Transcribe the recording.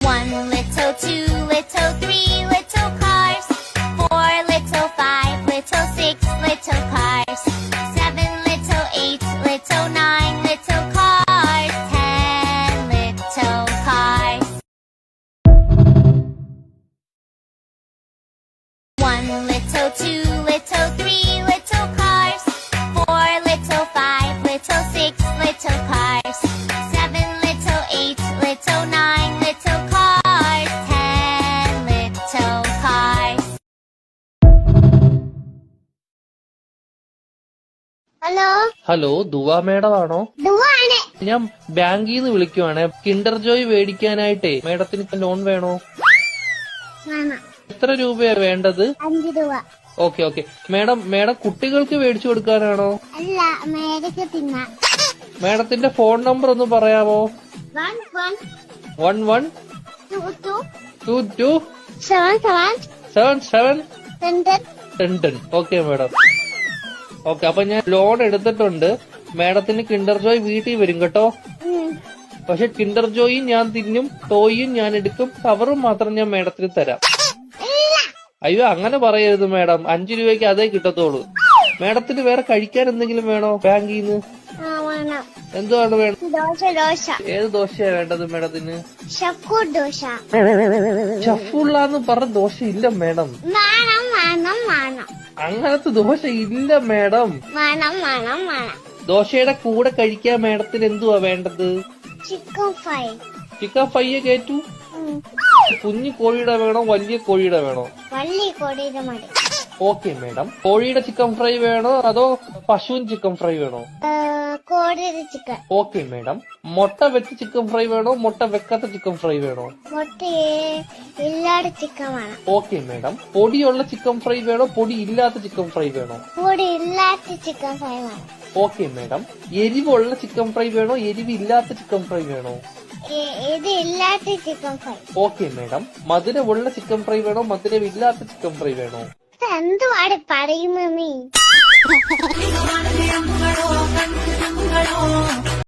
One little, two little, three little cars. Four little, five little, six little cars. Seven little, eight little, nine little cars. 10 little cars. One little, two little, three little cars. Four little, five little, six little cars. Seven little, eight little, nine little cars. 10 little cars. Hello ദുവാ madam ആണോ? ദുവാണ്. ഞാൻ ബാങ്കിൽ നിന്ന് വിളിക്കുവാണ്. Kinder Joy മേടിക്കാനായിട്ടേ മേഡത്തിന് loan വേണോ? വേണം. എത്ര രൂപയാ വേണ്ടത്? 5 രൂപ. ഓക്കെ മേഡം കുട്ടികൾക്ക് മേടിച്ചു കൊടുക്കാനാണോ? അല്ല, മേടിക്ക് തിന്നാൻ. മേഡത്തിന്റെ ഫോൺ നമ്പർ ഒന്ന് പറയാമോ? 11 22 77 10. Okay madam. ഓക്കെ, അപ്പൊ ഞാൻ ലോൺ എടുത്തിട്ടുണ്ട്. മേഡത്തിന് കിൻഡർ ജോയ് വീട്ടിൽ വരും കേട്ടോ. പക്ഷെ കിൻഡർ ജോയും ഞാൻ തിന്നും, ടോയും ഞാൻ എടുക്കും, കവറും മാത്രം ഞാൻ മേഡത്തിന് തരാം. അയ്യോ, അങ്ങനെ പറയരുത് മേഡം. 5 രൂപയ്ക്ക് അതേ കിട്ടത്തോളൂ. മേഡത്തിന് വേറെ കഴിക്കാൻ എന്തെങ്കിലും വേണോ ബാങ്കിൽ നിന്ന്? എന്തുവാണ് വേണം? ദോശ. ഏത് ദോശയാ വേണ്ടത് മേഡത്തിന്? ദോശ. ഷഫുള്ളാന്ന് പറഞ്ഞ ദോശ ഇല്ല മേഡം. അങ്ങനത്തെ ദോശ ഇല്ല മേഡം. ദോശയുടെ കൂടെ കഴിക്കാൻ മേഡത്തിന് എന്തുവാ വേണ്ടത്? ചിക്കൻ ഫ്രൈ കേറ്റു. കുഞ്ഞു കോഴിയുടെ വേണോ വലിയ കോഴിയുടെ വേണോ? വലിയ കോഴിയുടെ മതി. Okay madam. കോഴിയുടെ ചിക്കൻ ഫ്രൈ വേണോ അതോ പശുവിൻ ചിക്കൻ ഫ്രൈ വേണോ? കോഴിയുടെ ചിക്കൻ. Okay madam. മുട്ട വെച്ച ചിക്കൻ ഫ്രൈ വേണോ മുട്ട വെക്കാത്ത ചിക്കൻ ഫ്രൈ വേണോ? മുട്ട ഇല്ലാത്ത ചിക്കൻ വേണം. Okay madam. പൊടിയുള്ള ചിക്കൻ ഫ്രൈ വേണോ പൊടി ഇല്ലാത്ത ചിക്കൻ ഫ്രൈ വേണോ? പൊടി ഇല്ലാത്ത ചിക്കൻ ഫ്രൈ വേണം. Okay madam. എരിവുള്ള ചിക്കൻ ഫ്രൈ വേണോ എരിവില്ലാത്ത ചിക്കൻ ഫ്രൈ വേണോ? ഇത് ഇല്ലാത്ത ചിക്കൻ ഫ്രൈ. Okay madam. മധുരമുള്ള ചിക്കൻ ഫ്രൈ വേണോ മധുരമില്ലാത്ത ചിക്കൻ ഫ്രൈ വേണോ? എന്തുവാണ് പറയുന്നത് നീ?